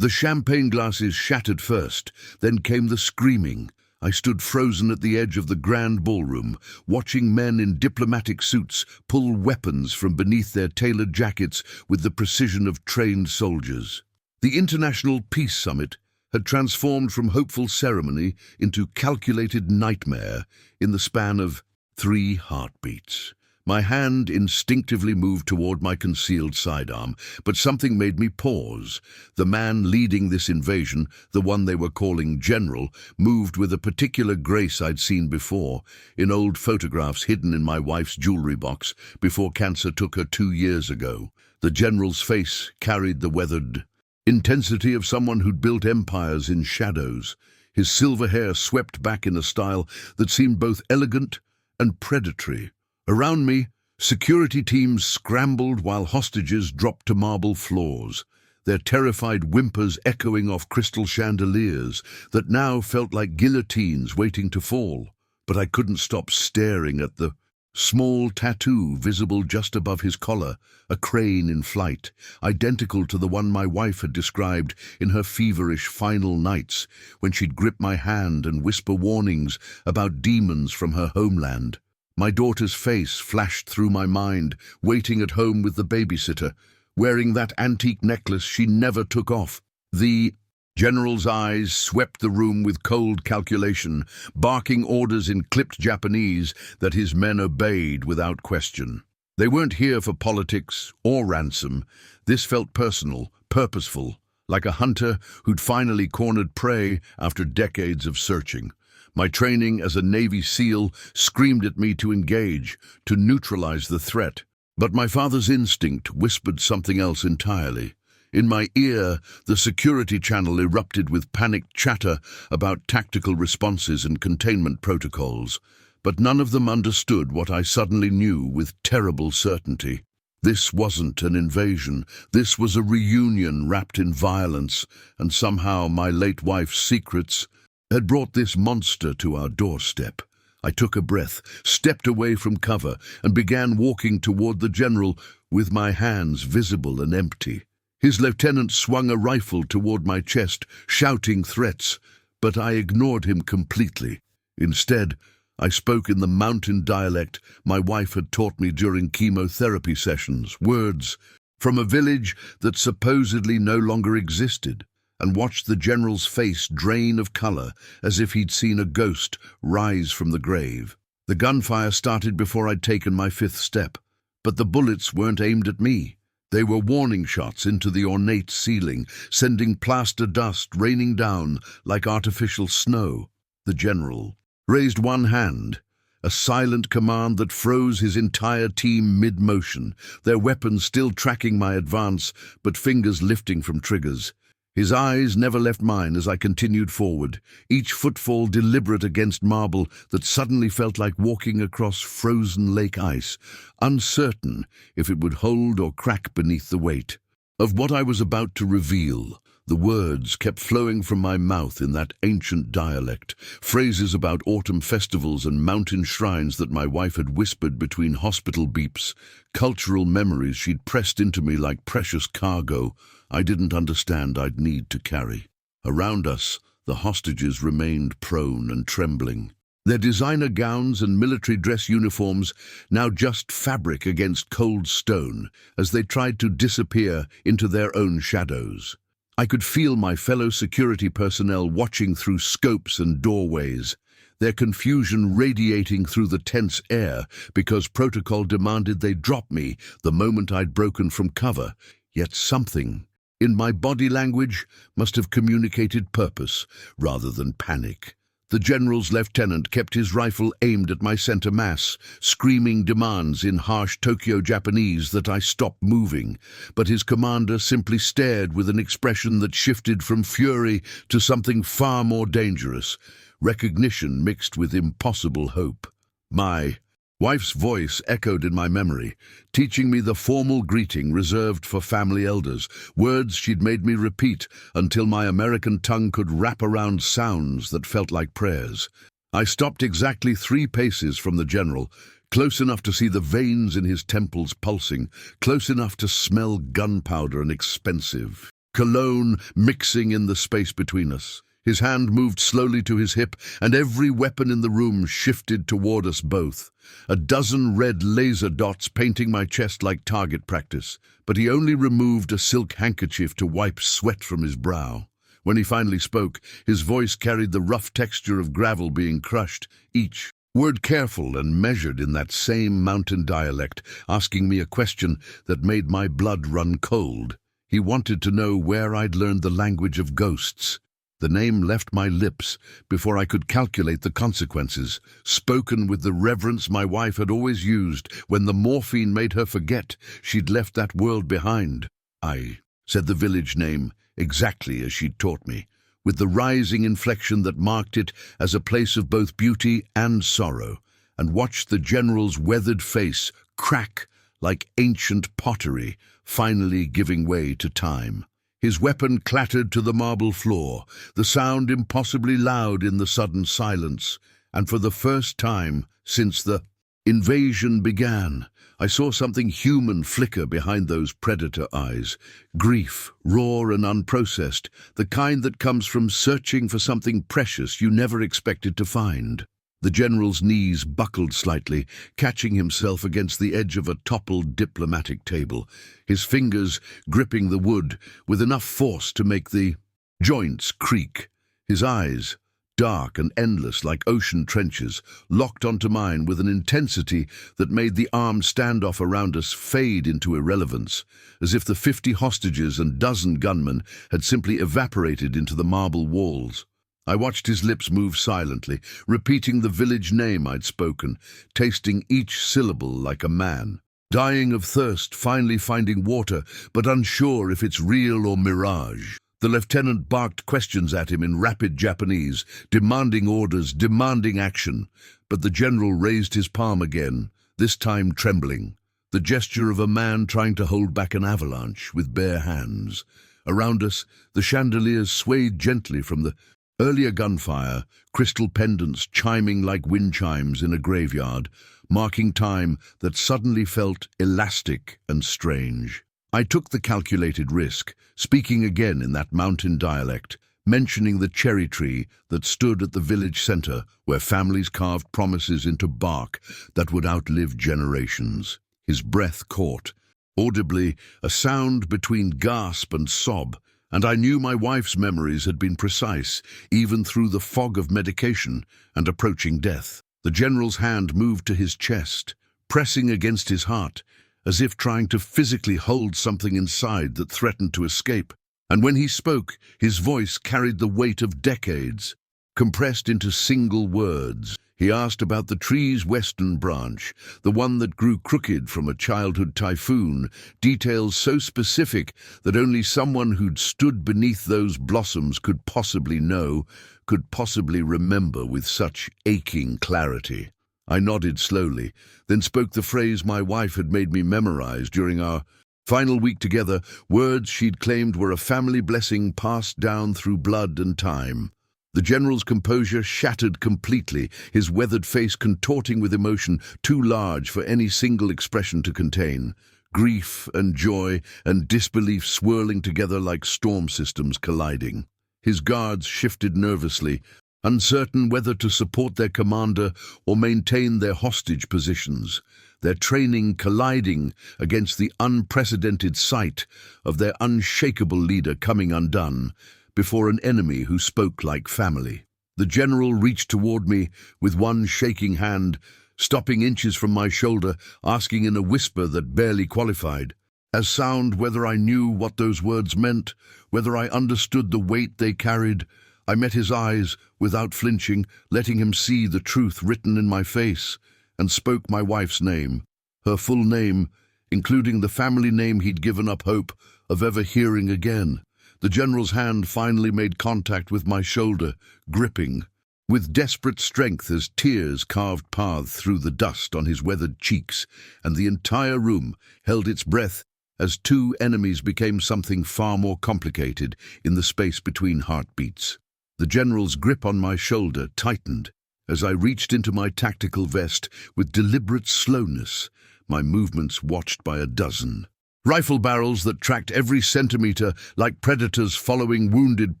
The champagne glasses shattered first, then came the screaming. I stood frozen at the edge of the grand ballroom, watching men in diplomatic suits pull weapons from beneath their tailored jackets with the precision of trained soldiers. The International Peace Summit had transformed from hopeful ceremony into calculated nightmare in the span of 3 heartbeats. My hand instinctively moved toward my concealed sidearm, but something made me pause. The man leading this invasion, the one they were calling General, moved with a particular grace I'd seen before, in old photographs hidden in my wife's jewelry box before cancer took her 2 years ago. The General's face carried the weathered intensity of someone who'd built empires in shadows. His silver hair swept back in a style that seemed both elegant and predatory. Around me, security teams scrambled while hostages dropped to marble floors, their terrified whimpers echoing off crystal chandeliers that now felt like guillotines waiting to fall. But I couldn't stop staring at the small tattoo visible just above his collar, a crane in flight, identical to the one my wife had described in her feverish final nights when she'd grip my hand and whisper warnings about demons from her homeland. My daughter's face flashed through my mind, waiting at home with the babysitter, wearing that antique necklace she never took off. The General's eyes swept the room with cold calculation, barking orders in clipped Japanese that his men obeyed without question. They weren't here for politics or ransom. This felt personal, purposeful, like a hunter who'd finally cornered prey after decades of searching. My training as a Navy SEAL screamed at me to engage, to neutralize the threat. But my father's instinct whispered something else entirely. In my ear, the security channel erupted with panicked chatter about tactical responses and containment protocols. But none of them understood what I suddenly knew with terrible certainty. This wasn't an invasion. This was a reunion wrapped in violence, and somehow my late wife's secrets had brought this monster to our doorstep. I took a breath, stepped away from cover, and began walking toward the General with my hands visible and empty. His lieutenant swung a rifle toward my chest, shouting threats, but I ignored him completely. Instead, I spoke in the mountain dialect my wife had taught me during chemotherapy sessions, words from a village that supposedly no longer existed, and watched the General's face drain of color as if he'd seen a ghost rise from the grave. The gunfire started before I'd taken my 5th step, but the bullets weren't aimed at me. They were warning shots into the ornate ceiling, sending plaster dust raining down like artificial snow. The General raised one hand, a silent command that froze his entire team mid-motion, their weapons still tracking my advance, but fingers lifting from triggers. His eyes never left mine as I continued forward, each footfall deliberate against marble that suddenly felt like walking across frozen lake ice, uncertain if it would hold or crack beneath the weight of what I was about to reveal. The words kept flowing from my mouth in that ancient dialect, phrases about autumn festivals and mountain shrines that my wife had whispered between hospital beeps, cultural memories she'd pressed into me like precious cargo I didn't understand I'd need to carry. Around us, the hostages remained prone and trembling, their designer gowns and military dress uniforms now just fabric against cold stone as they tried to disappear into their own shadows. I could feel my fellow security personnel watching through scopes and doorways, their confusion radiating through the tense air because protocol demanded they drop me the moment I'd broken from cover. Yet something in my body language must have communicated purpose rather than panic. The General's lieutenant kept his rifle aimed at my center mass, screaming demands in harsh Tokyo Japanese that I stop moving, but his commander simply stared with an expression that shifted from fury to something far more dangerous, recognition mixed with impossible hope. My wife's voice echoed in my memory, teaching me the formal greeting reserved for family elders, words she'd made me repeat until my American tongue could wrap around sounds that felt like prayers. I stopped exactly 3 paces from the General, close enough to see the veins in his temples pulsing, close enough to smell gunpowder and expensive cologne mixing in the space between us. His hand moved slowly to his hip, and every weapon in the room shifted toward us both. A dozen red laser dots painting my chest like target practice, but he only removed a silk handkerchief to wipe sweat from his brow. When he finally spoke, his voice carried the rough texture of gravel being crushed, each word careful and measured in that same mountain dialect, asking me a question that made my blood run cold. He wanted to know where I'd learned the language of ghosts. The name left my lips before I could calculate the consequences, spoken with the reverence my wife had always used when the morphine made her forget she'd left that world behind. I said the village name exactly as she'd taught me, with the rising inflection that marked it as a place of both beauty and sorrow, and watched the general's weathered face crack like ancient pottery, finally giving way to time. His weapon clattered to the marble floor, the sound impossibly loud in the sudden silence, and for the first time since the invasion began, I saw something human flicker behind those predator eyes. Grief, raw and unprocessed, the kind that comes from searching for something precious you never expected to find. The general's knees buckled slightly, catching himself against the edge of a toppled diplomatic table, his fingers gripping the wood with enough force to make the joints creak. His eyes, dark and endless like ocean trenches, locked onto mine with an intensity that made the armed standoff around us fade into irrelevance, as if the 50 hostages and dozen gunmen had simply evaporated into the marble walls. I watched his lips move silently, repeating the village name I'd spoken, tasting each syllable like a man, dying of thirst, finally finding water, but unsure if it's real or mirage. The lieutenant barked questions at him in rapid Japanese, demanding orders, demanding action, but the general raised his palm again, this time trembling, the gesture of a man trying to hold back an avalanche with bare hands. Around us, the chandeliers swayed gently from the earlier gunfire, crystal pendants chiming like wind chimes in a graveyard, marking time that suddenly felt elastic and strange. I took the calculated risk, speaking again in that mountain dialect, mentioning the cherry tree that stood at the village center where families carved promises into bark that would outlive generations. His breath caught, audibly a sound between gasp and sob, and I knew my wife's memories had been precise, even through the fog of medication and approaching death. The general's hand moved to his chest, pressing against his heart, as if trying to physically hold something inside that threatened to escape. And when he spoke, his voice carried the weight of decades, compressed into single words. He asked about the tree's western branch, the one that grew crooked from a childhood typhoon, details so specific that only someone who'd stood beneath those blossoms could possibly know, could possibly remember with such aching clarity. I nodded slowly, then spoke the phrase my wife had made me memorize during our final week together, words she'd claimed were a family blessing passed down through blood and time. The general's composure shattered completely, his weathered face contorting with emotion too large for any single expression to contain. Grief and joy and disbelief swirling together like storm systems colliding. His guards shifted nervously, uncertain whether to support their commander or maintain their hostage positions, their training colliding against the unprecedented sight of their unshakable leader coming undone before an enemy who spoke like family. The general reached toward me with one shaking hand, stopping inches from my shoulder, asking in a whisper that barely qualified, as sound whether I knew what those words meant, whether I understood the weight they carried. I met his eyes without flinching, letting him see the truth written in my face, and spoke my wife's name, her full name, including the family name he'd given up hope of ever hearing again. The general's hand finally made contact with my shoulder, gripping, with desperate strength as tears carved paths through the dust on his weathered cheeks, and the entire room held its breath as two enemies became something far more complicated in the space between heartbeats. The general's grip on my shoulder tightened as I reached into my tactical vest with deliberate slowness, my movements watched by a dozen. Rifle barrels that tracked every centimetre like predators following wounded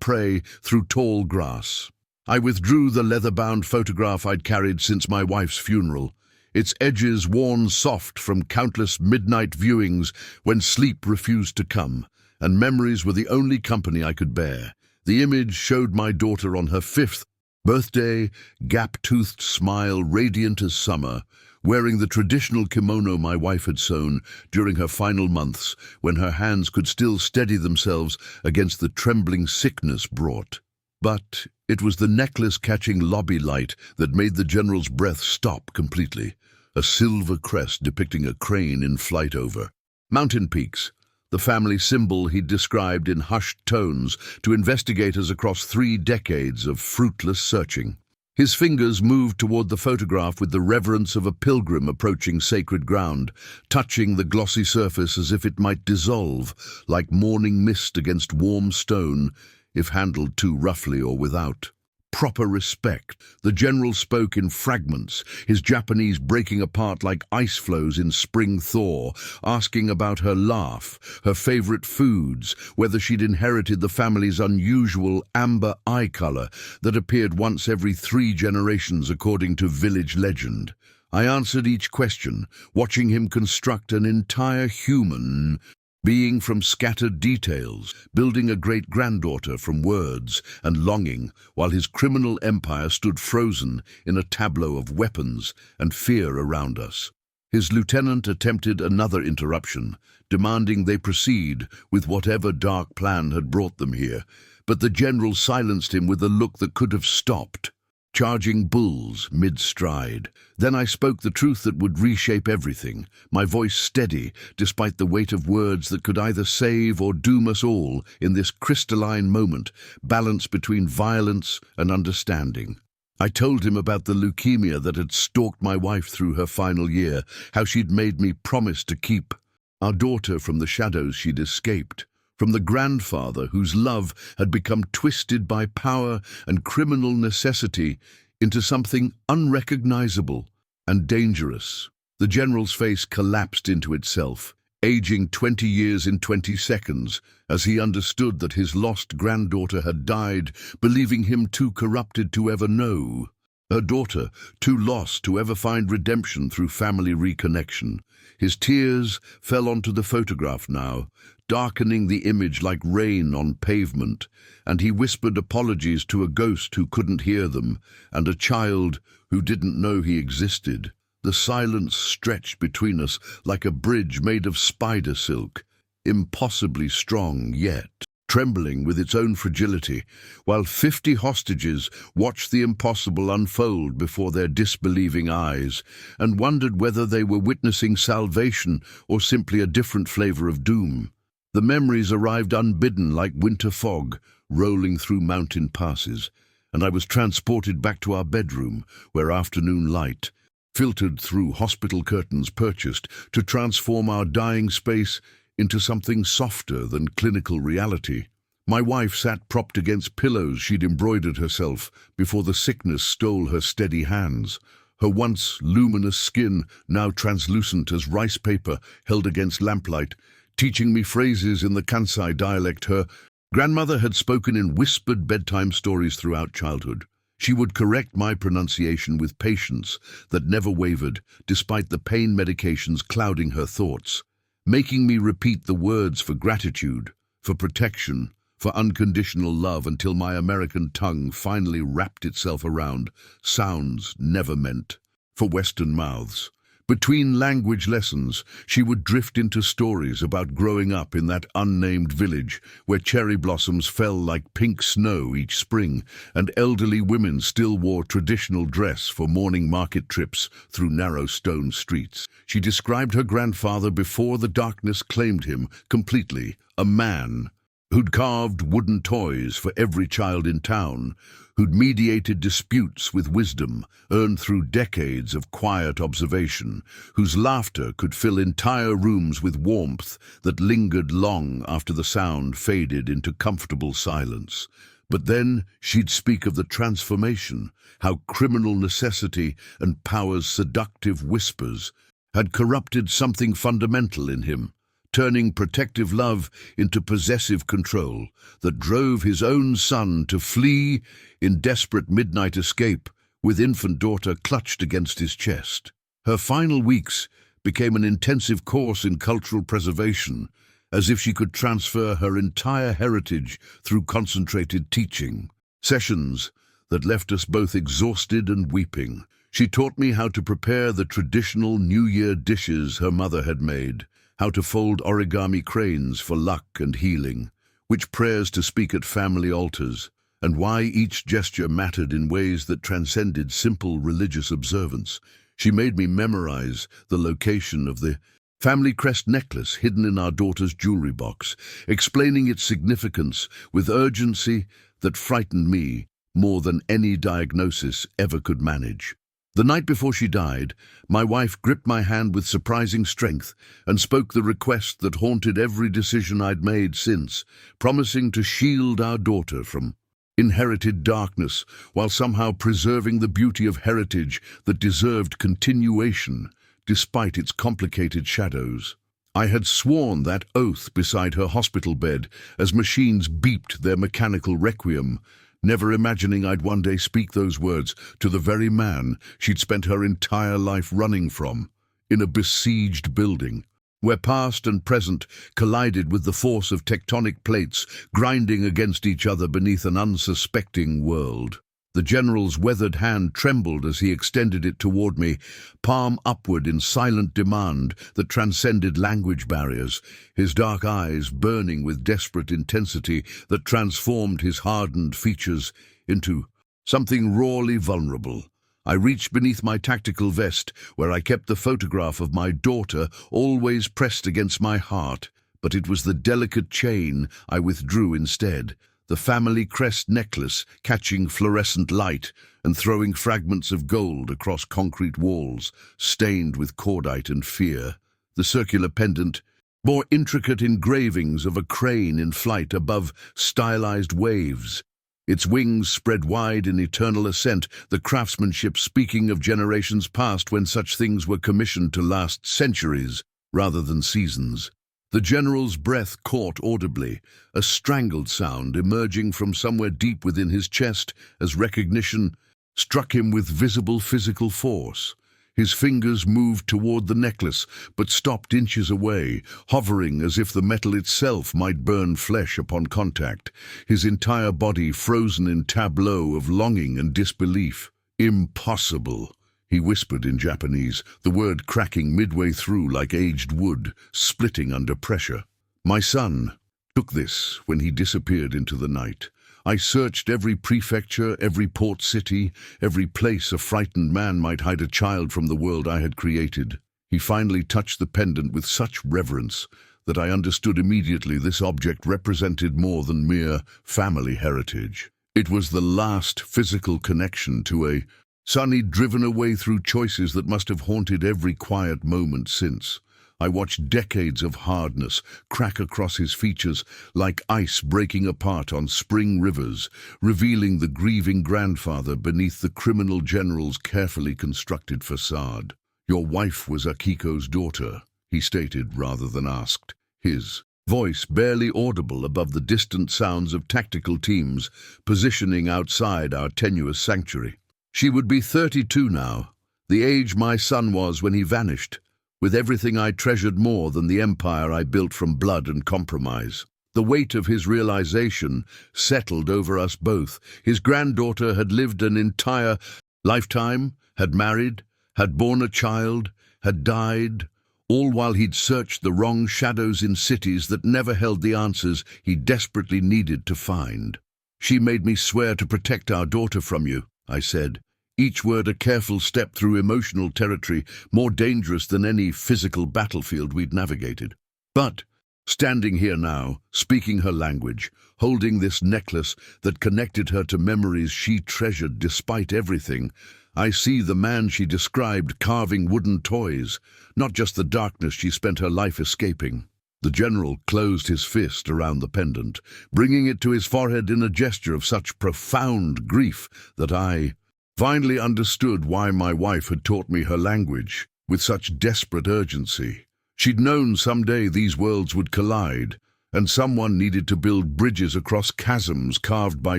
prey through tall grass. I withdrew the leather-bound photograph I'd carried since my wife's funeral, its edges worn soft from countless midnight viewings when sleep refused to come, and memories were the only company I could bear. The image showed my daughter on her 5th birthday, gap-toothed smile radiant as summer, wearing the traditional kimono my wife had sewn during her final months when her hands could still steady themselves against the trembling sickness brought. But it was the necklace-catching lobby light that made the general's breath stop completely, a silver crest depicting a crane in flight over mountain peaks, the family symbol he'd described in hushed tones to investigators across 3 decades of fruitless searching. His fingers moved toward the photograph with the reverence of a pilgrim approaching sacred ground, touching the glossy surface as if it might dissolve, like morning mist against warm stone, if handled too roughly or without proper respect. The general spoke in fragments, his Japanese breaking apart like ice flows in spring thaw, asking about her laugh, her favorite foods, whether she'd inherited the family's unusual amber eye color that appeared once every 3 generations according to village legend. I answered each question, watching him construct an entire human being from scattered details, building a great-granddaughter from words and longing, while his criminal empire stood frozen in a tableau of weapons and fear around us. His lieutenant attempted another interruption, demanding they proceed with whatever dark plan had brought them here, but the general silenced him with a look that could have stopped, charging bulls mid-stride. Then I spoke the truth that would reshape everything, my voice steady despite the weight of words that could either save or doom us all in this crystalline moment, balance between violence and understanding. I told him about the leukemia that had stalked my wife through her final year, how she'd made me promise to keep our daughter from the shadows she'd escaped, from the grandfather whose love had become twisted by power and criminal necessity into something unrecognizable and dangerous. The general's face collapsed into itself, aging 20 years in 20 seconds, as he understood that his lost granddaughter had died, believing him too corrupted to ever know. Her daughter, too lost to ever find redemption through family reconnection. His tears fell onto the photograph now, darkening the image like rain on pavement, and he whispered apologies to a ghost who couldn't hear them, and a child who didn't know he existed. The silence stretched between us like a bridge made of spider silk, impossibly strong yet trembling with its own fragility, while 50 hostages watched the impossible unfold before their disbelieving eyes, and wondered whether they were witnessing salvation or simply a different flavor of doom. The memories arrived unbidden like winter fog, rolling through mountain passes, and I was transported back to our bedroom, where afternoon light filtered through hospital curtains purchased to transform our dying space into something softer than clinical reality. My wife sat propped against pillows she'd embroidered herself before the sickness stole her steady hands, her once luminous skin now translucent as rice paper held against lamplight, teaching me phrases in the Kansai dialect her grandmother had spoken in whispered bedtime stories throughout childhood. She would correct my pronunciation with patience that never wavered, despite the pain medications clouding her thoughts, making me repeat the words for gratitude, for protection, for unconditional love until my American tongue finally wrapped itself around sounds never meant for Western mouths. Between language lessons, she would drift into stories about growing up in that unnamed village where cherry blossoms fell like pink snow each spring and elderly women still wore traditional dress for morning market trips through narrow stone streets. She described her grandfather before the darkness claimed him completely, a man who'd carved wooden toys for every child in town, who'd mediated disputes with wisdom earned through decades of quiet observation, whose laughter could fill entire rooms with warmth that lingered long after the sound faded into comfortable silence. But then she'd speak of the transformation, how criminal necessity and power's seductive whispers had corrupted something fundamental in him, turning protective love into possessive control that drove his own son to flee in desperate midnight escape with infant daughter clutched against his chest. Her final weeks became an intensive course in cultural preservation, as if she could transfer her entire heritage through concentrated teaching. Sessions that left us both exhausted and weeping. She taught me how to prepare the traditional New Year dishes her mother had made, how to fold origami cranes for luck and healing, which prayers to speak at family altars, and why each gesture mattered in ways that transcended simple religious observance. She made me memorize the location of the family crest necklace hidden in our daughter's jewelry box, explaining its significance with urgency that frightened me more than any diagnosis ever could manage. The night before she died, my wife gripped my hand with surprising strength and spoke the request that haunted every decision I'd made since, promising to shield our daughter from inherited darkness while somehow preserving the beauty of heritage that deserved continuation despite its complicated shadows. I had sworn that oath beside her hospital bed as machines beeped their mechanical requiem, never imagining I'd one day speak those words to the very man she'd spent her entire life running from, in a besieged building, where past and present collided with the force of tectonic plates grinding against each other beneath an unsuspecting world. The general's weathered hand trembled as he extended it toward me, palm upward in silent demand that transcended language barriers, his dark eyes burning with desperate intensity that transformed his hardened features into something rawly vulnerable. I reached beneath my tactical vest, where I kept the photograph of my daughter always pressed against my heart, but it was the delicate chain I withdrew instead, the family crest necklace catching fluorescent light and throwing fragments of gold across concrete walls, stained with cordite and fear. The circular pendant bore intricate engravings of a crane in flight above stylized waves, its wings spread wide in eternal ascent, the craftsmanship speaking of generations past when such things were commissioned to last centuries rather than seasons. The general's breath caught audibly, a strangled sound emerging from somewhere deep within his chest as recognition struck him with visible physical force. His fingers moved toward the necklace, but stopped inches away, hovering as if the metal itself might burn flesh upon contact, his entire body frozen in tableau of longing and disbelief. "Impossible," he whispered in Japanese, the word cracking midway through like aged wood, splitting under pressure. My son took this when he disappeared into the night. I searched every prefecture, every port city, every place a frightened man might hide a child from the world I had created. He finally touched the pendant with such reverence that I understood immediately this object represented more than mere family heritage. It was the last physical connection to a son he'd driven away through choices that must have haunted every quiet moment since. I watched decades of hardness crack across his features like ice breaking apart on spring rivers, revealing the grieving grandfather beneath the criminal general's carefully constructed facade. "Your wife was Akiko's daughter," he stated rather than asked, his voice barely audible above the distant sounds of tactical teams positioning outside our tenuous sanctuary. "She would be 32 now, the age my son was when he vanished, with everything I treasured more than the empire I built from blood and compromise." The weight of his realization settled over us both. His granddaughter had lived an entire lifetime, had married, had borne a child, had died, all while he'd searched the wrong shadows in cities that never held the answers he desperately needed to find. "She made me swear to protect our daughter from you," I said, each word a careful step through emotional territory more dangerous than any physical battlefield we'd navigated. But, standing here now, speaking her language, holding this necklace that connected her to memories she treasured despite everything, I see the man she described carving wooden toys, not just the darkness she spent her life escaping. The general closed his fist around the pendant, bringing it to his forehead in a gesture of such profound grief that I finally understood why my wife had taught me her language with such desperate urgency. She'd known someday these worlds would collide, and someone needed to build bridges across chasms carved by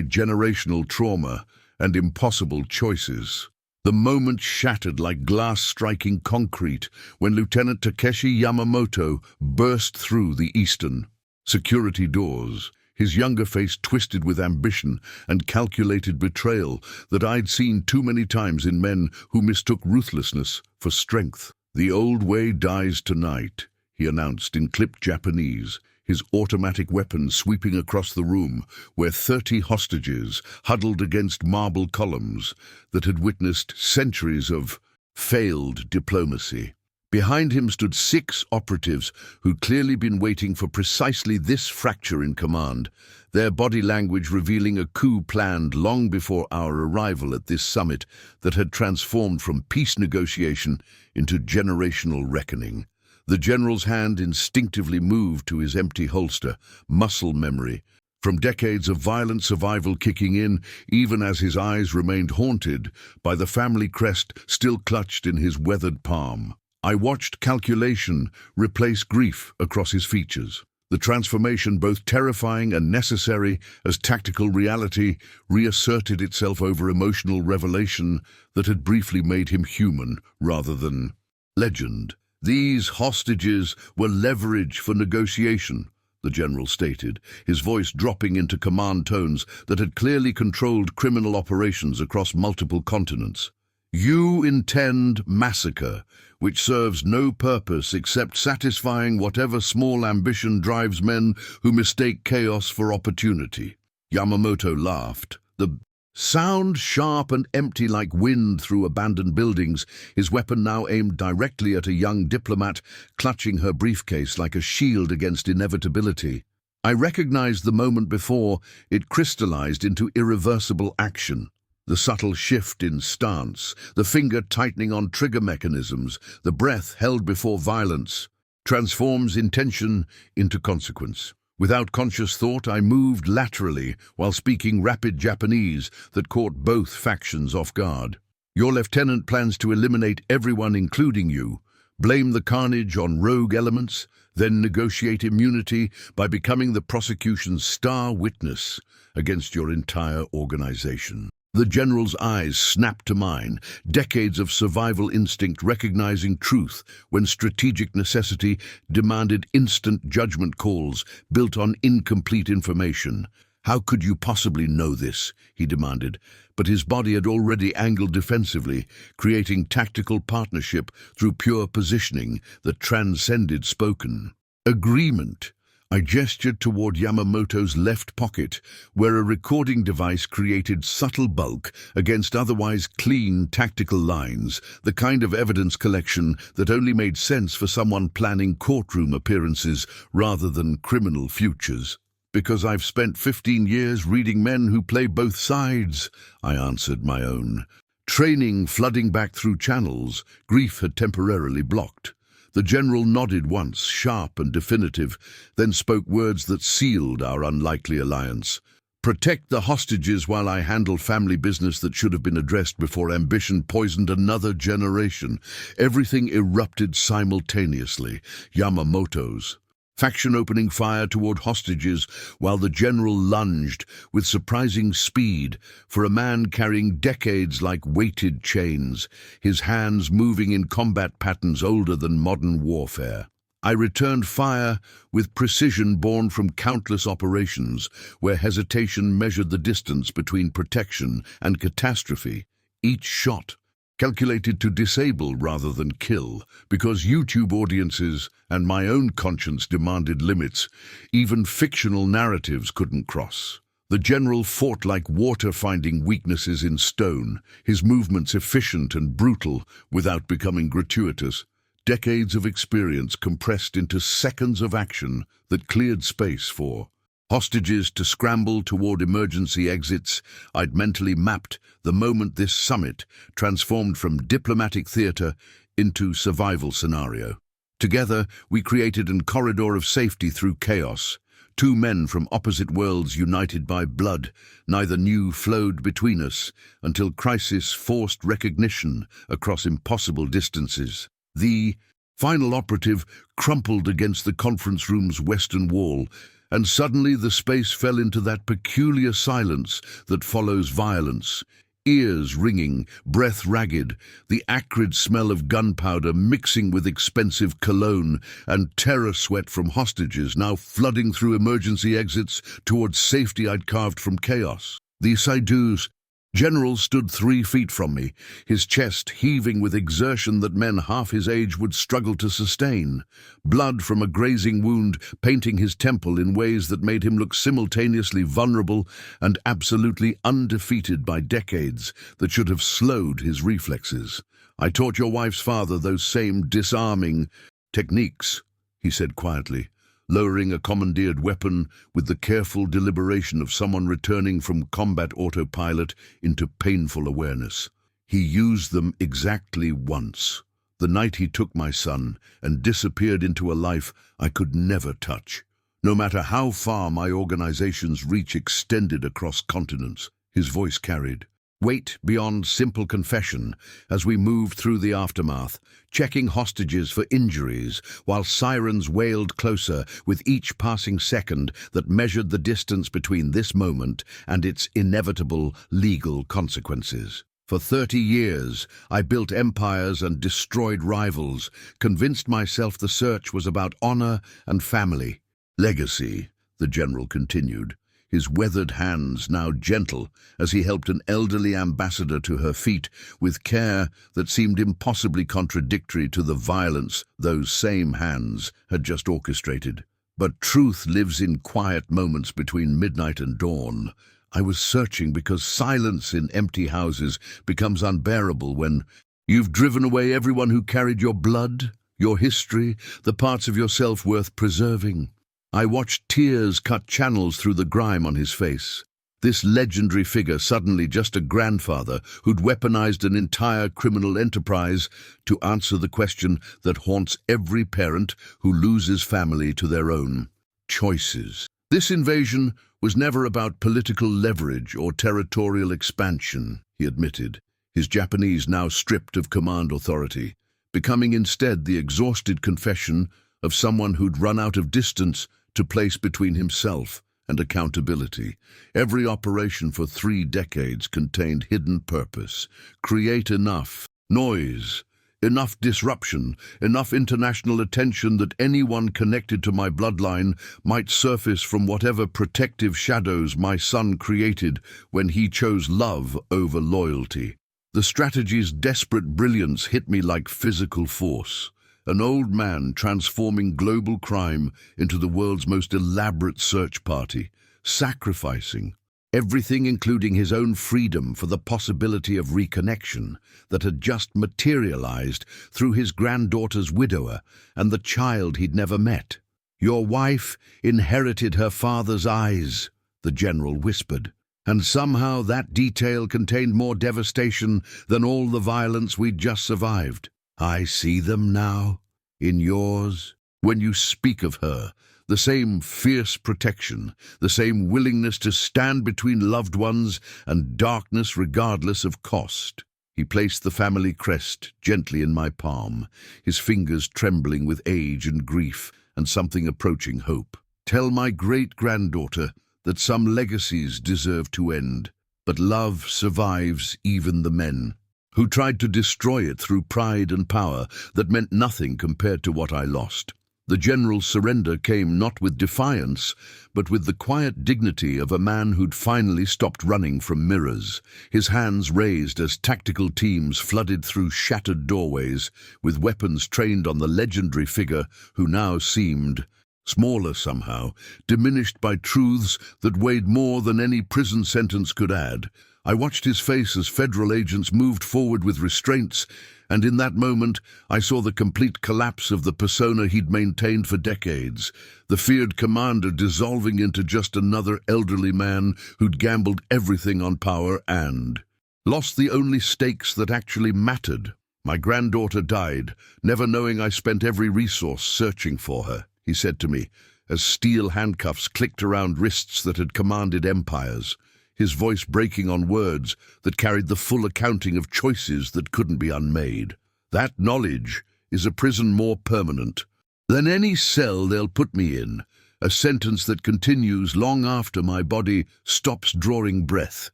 generational trauma and impossible choices. The moment shattered like glass striking concrete when Lieutenant Takeshi Yamamoto burst through the eastern security doors, his younger face twisted with ambition and calculated betrayal that I'd seen too many times in men who mistook ruthlessness for strength. "The old way dies tonight," he announced in clipped Japanese, his automatic weapon sweeping across the room where 30 hostages huddled against marble columns that had witnessed centuries of failed diplomacy. Behind him stood 6 operatives who'd clearly been waiting for precisely this fracture in command, their body language revealing a coup planned long before our arrival at this summit that had transformed from peace negotiation into generational reckoning. The general's hand instinctively moved to his empty holster, muscle memory, from decades of violent survival kicking in, even as his eyes remained haunted by the family crest still clutched in his weathered palm. I watched calculation replace grief across his features. The transformation, both terrifying and necessary as tactical reality, reasserted itself over emotional revelation that had briefly made him human rather than legend. "These hostages were leverage for negotiation," the general stated, his voice dropping into command tones that had clearly controlled criminal operations across multiple continents. "You intend massacre, which serves no purpose except satisfying whatever small ambition drives men who mistake chaos for opportunity." Yamamoto laughed, the sound sharp and empty like wind through abandoned buildings, his weapon now aimed directly at a young diplomat clutching her briefcase like a shield against inevitability. I recognized the moment before it crystallized into irreversible action. The subtle shift in stance, the finger tightening on trigger mechanisms, the breath held before violence, transforms intention into consequence. Without conscious thought, I moved laterally while speaking rapid Japanese that caught both factions off guard. "Your lieutenant plans to eliminate everyone, including you, blame the carnage on rogue elements, then negotiate immunity by becoming the prosecution's star witness against your entire organization." The general's eyes snapped to mine, decades of survival instinct recognizing truth when strategic necessity demanded instant judgment calls built on incomplete information. "How could you possibly know this?" he demanded, but his body had already angled defensively, creating tactical partnership through pure positioning that transcended spoken agreement. I gestured toward Yamamoto's left pocket, where a recording device created subtle bulk against otherwise clean tactical lines, the kind of evidence collection that only made sense for someone planning courtroom appearances rather than criminal futures. "Because I've spent 15 years reading men who play both sides," I answered my own. Training flooding back through channels grief had temporarily blocked. The general nodded once, sharp and definitive, then spoke words that sealed our unlikely alliance. "Protect the hostages while I handle family business that should have been addressed before ambition poisoned another generation." Everything erupted simultaneously. Yamamoto's faction opening fire toward hostages while the general lunged with surprising speed for a man carrying decades like weighted chains, his hands moving in combat patterns older than modern warfare. I returned fire with precision born from countless operations where hesitation measured the distance between protection and catastrophe. Each shot calculated to disable rather than kill, because YouTube audiences and my own conscience demanded limits even fictional narratives couldn't cross. The general fought like water finding weaknesses in stone, his movements efficient and brutal without becoming gratuitous. Decades of experience compressed into seconds of action that cleared space for hostages to scramble toward emergency exits. I'd mentally mapped the moment this summit transformed from diplomatic theater into survival scenario. Together, we created a corridor of safety through chaos. Two men from opposite worlds united by blood, neither knew flowed between us until crisis forced recognition across impossible distances. The Final operative crumpled against the conference room's western wall, and suddenly the space fell into that peculiar silence that follows violence. Ears ringing, breath ragged, the acrid smell of gunpowder mixing with expensive cologne, and terror sweat from hostages now flooding through emergency exits towards safety I'd carved from chaos. The Saidus General stood 3 feet from me, his chest heaving with exertion that men half his age would struggle to sustain, blood from a grazing wound painting his temple in ways that made him look simultaneously vulnerable and absolutely undefeated by decades that should have slowed his reflexes. "I taught your wife's father those same disarming techniques," he said quietly, lowering a commandeered weapon with the careful deliberation of someone returning from combat autopilot into painful awareness. "He used them exactly once, the night he took my son and disappeared into a life I could never touch. No matter how far my organization's reach extended across continents," his voice carried weight beyond simple confession as we moved through the aftermath, checking hostages for injuries while sirens wailed closer with each passing second that measured the distance between this moment and its inevitable legal consequences. For 30 years, I built empires and destroyed rivals, convinced myself the search was about honor and family. "Legacy," the general continued, his weathered hands now gentle as he helped an elderly ambassador to her feet with care that seemed impossibly contradictory to the violence those same hands had just orchestrated. "But truth lives in quiet moments between midnight and dawn. I was searching because silence in empty houses becomes unbearable when you've driven away everyone who carried your blood, your history, the parts of yourself worth preserving." I watched tears cut channels through the grime on his face. This legendary figure, suddenly just a grandfather who'd weaponized an entire criminal enterprise to answer the question that haunts every parent who loses family to their own: choices. This invasion was never about political leverage or territorial expansion, he admitted, his Japanese now stripped of command authority, becoming instead the exhausted confession of someone who'd run out of distance to place between himself and accountability. Every operation for 3 decades contained hidden purpose: create enough noise, enough disruption, enough international attention that anyone connected to my bloodline might surface from whatever protective shadows my son created when he chose love over loyalty. The strategy's desperate brilliance hit me like physical force. An old man transforming global crime into the world's most elaborate search party, sacrificing everything including his own freedom for the possibility of reconnection that had just materialized through his granddaughter's widower and the child he'd never met. "Your wife inherited her father's eyes," the general whispered, and somehow that detail contained more devastation than all the violence we'd just survived. "I see them now, in yours, when you speak of her, the same fierce protection, the same willingness to stand between loved ones and darkness regardless of cost." He placed the family crest gently in my palm, his fingers trembling with age and grief and something approaching hope. "Tell my great-granddaughter that some legacies deserve to end, but love survives even the men who tried to destroy it through pride and power that meant nothing compared to what I lost." The general's surrender came not with defiance, but with the quiet dignity of a man who'd finally stopped running from mirrors, his hands raised as tactical teams flooded through shattered doorways, with weapons trained on the legendary figure who now seemed smaller somehow, diminished by truths that weighed more than any prison sentence could add. I watched his face as federal agents moved forward with restraints, and in that moment I saw the complete collapse of the persona he'd maintained for decades, the feared commander dissolving into just another elderly man who'd gambled everything on power and lost the only stakes that actually mattered. "My granddaughter died, never knowing I spent every resource searching for her," he said to me, as steel handcuffs clicked around wrists that had commanded empires, his voice breaking on words that carried the full accounting of choices that couldn't be unmade. "That knowledge is a prison more permanent than any cell they'll put me in, a sentence that continues long after my body stops drawing breath.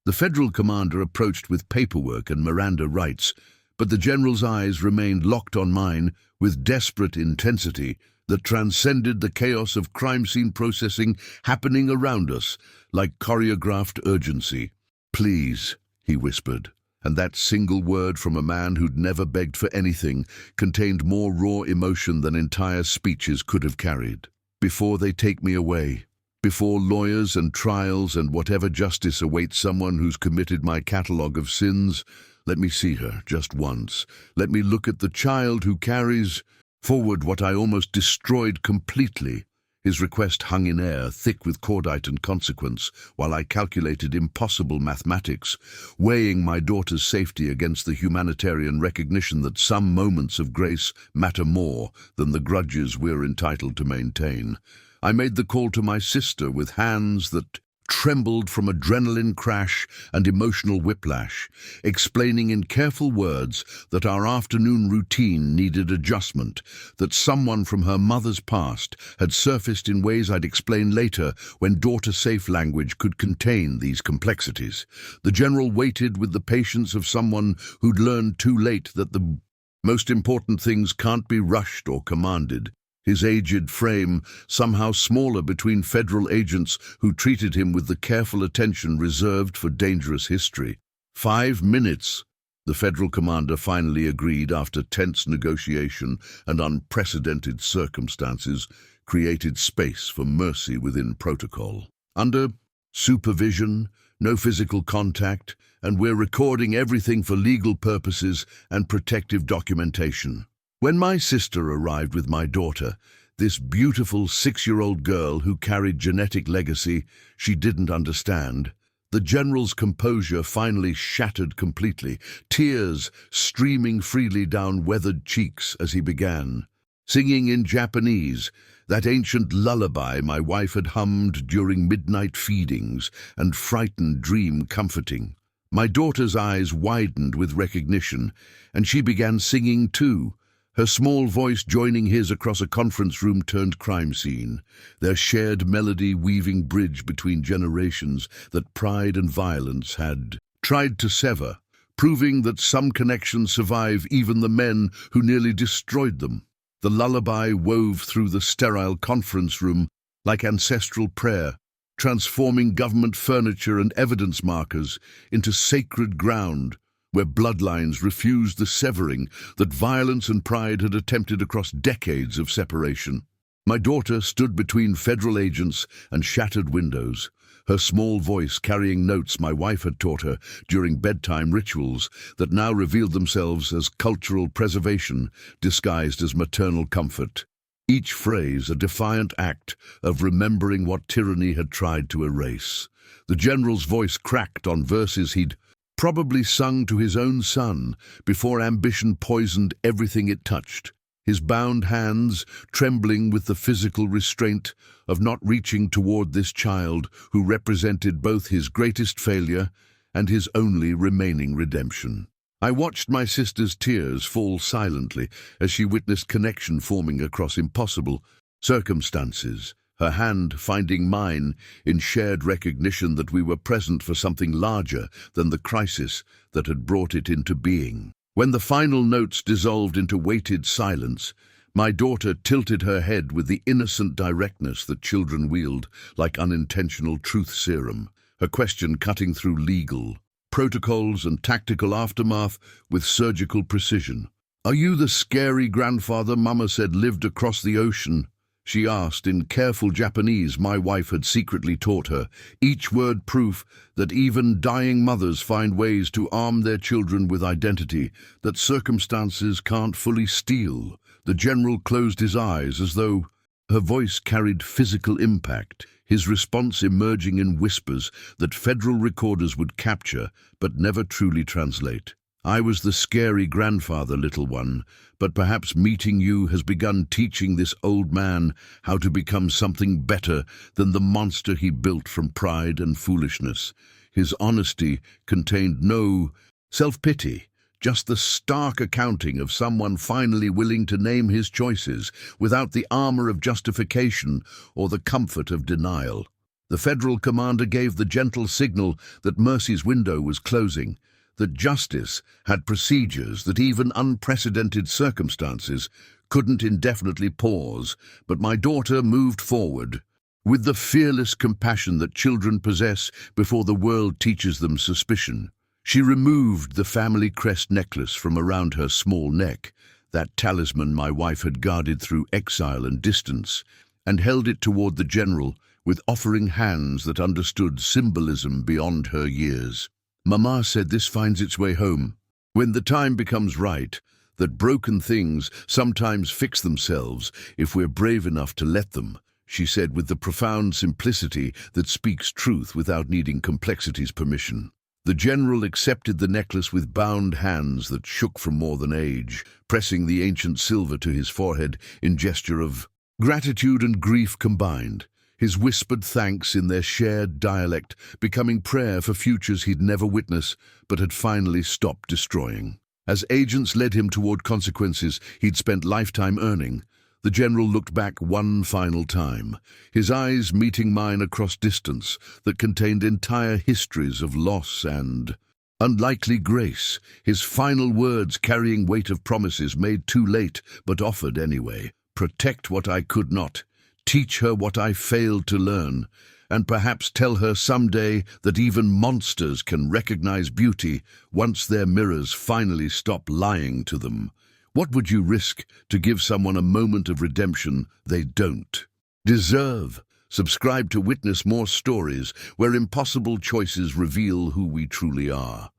The federal commander approached with paperwork and Miranda rights, but the general's eyes remained locked on mine with desperate intensity that transcended the chaos of crime scene processing happening around us, like choreographed urgency. "Please," he whispered, and that single word from a man who'd never begged for anything contained more raw emotion than entire speeches could have carried. "Before they take me away, before lawyers and trials and whatever justice awaits someone who's committed my catalogue of sins, let me see her just once. Let me look at the child who carries forward what I almost destroyed completely." His request hung in air, thick with cordite and consequence, while I calculated impossible mathematics, weighing my daughter's safety against the humanitarian recognition that some moments of grace matter more than the grudges we're entitled to maintain. I made the call to my sister with hands that trembled from adrenaline crash and emotional whiplash, explaining in careful words that our afternoon routine needed adjustment, that someone from her mother's past had surfaced in ways I'd explain later when daughter-safe language could contain these complexities. The general waited with the patience of someone who'd learned too late that the most important things can't be rushed or commanded. His aged frame somehow smaller between federal agents who treated him with the careful attention reserved for dangerous history. 5 minutes, the federal commander finally agreed after tense negotiation and unprecedented circumstances created space for mercy within protocol. Under supervision, no physical contact, and we're recording everything for legal purposes and protective documentation. When my sister arrived with my daughter, this beautiful 6-year-old girl who carried genetic legacy she didn't understand, the general's composure finally shattered completely, tears streaming freely down weathered cheeks as he began, singing in Japanese, that ancient lullaby my wife had hummed during midnight feedings and frightened dream comforting. My daughter's eyes widened with recognition, and she began singing too, her small voice joining his across a conference room turned crime scene, their shared melody weaving bridge between generations that pride and violence had tried to sever, proving that some connections survive even the men who nearly destroyed them. The lullaby wove through the sterile conference room like ancestral prayer, transforming government furniture and evidence markers into sacred ground, where bloodlines refused the severing that violence and pride had attempted across decades of separation. My daughter stood between federal agents and shattered windows, her small voice carrying notes my wife had taught her during bedtime rituals that now revealed themselves as cultural preservation disguised as maternal comfort. Each phrase a defiant act of remembering what tyranny had tried to erase. The general's voice cracked on verses he'd probably sung to his own son before ambition poisoned everything it touched, his bound hands trembling with the physical restraint of not reaching toward this child who represented both his greatest failure and his only remaining redemption. I watched my sister's tears fall silently as she witnessed connection forming across impossible circumstances, her hand finding mine in shared recognition that we were present for something larger than the crisis that had brought it into being. When the final notes dissolved into weighted silence, my daughter tilted her head with the innocent directness that children wield like unintentional truth serum, her question cutting through legal protocols and tactical aftermath with surgical precision. "Are you the scary grandfather Mama said lived across the ocean?" she asked in careful Japanese my wife had secretly taught her, each word proof that even dying mothers find ways to arm their children with identity that circumstances can't fully steal. The general closed his eyes as though her voice carried physical impact, his response emerging in whispers that federal recorders would capture but never truly translate. "I was the scary grandfather, little one, but perhaps meeting you has begun teaching this old man how to become something better than the monster he built from pride and foolishness." His honesty contained no self-pity, just the stark accounting of someone finally willing to name his choices without the armor of justification or the comfort of denial. The federal commander gave the gentle signal that mercy's window was closing, that justice had procedures, that even unprecedented circumstances couldn't indefinitely pause, but my daughter moved forward with the fearless compassion that children possess before the world teaches them suspicion. She removed the family crest necklace from around her small neck, that talisman my wife had guarded through exile and distance, and held it toward the general with offering hands that understood symbolism beyond her years. Mama said this finds its way home. When the time becomes right, that broken things sometimes fix themselves if we're brave enough to let them, she said with the profound simplicity that speaks truth without needing complexity's permission. The general accepted the necklace with bound hands that shook from more than age, pressing the ancient silver to his forehead in gesture of gratitude and grief combined, his whispered thanks in their shared dialect becoming prayer for futures he'd never witness but had finally stopped destroying. As agents led him toward consequences he'd spent lifetime earning, the general looked back one final time, his eyes meeting mine across distance that contained entire histories of loss and unlikely grace, his final words carrying weight of promises made too late but offered anyway. Protect what I could not, teach her what I failed to learn, and perhaps tell her someday that even monsters can recognize beauty once their mirrors finally stop lying to them. What would you risk to give someone a moment of redemption they don't deserve? Subscribe to witness more stories where impossible choices reveal who we truly are.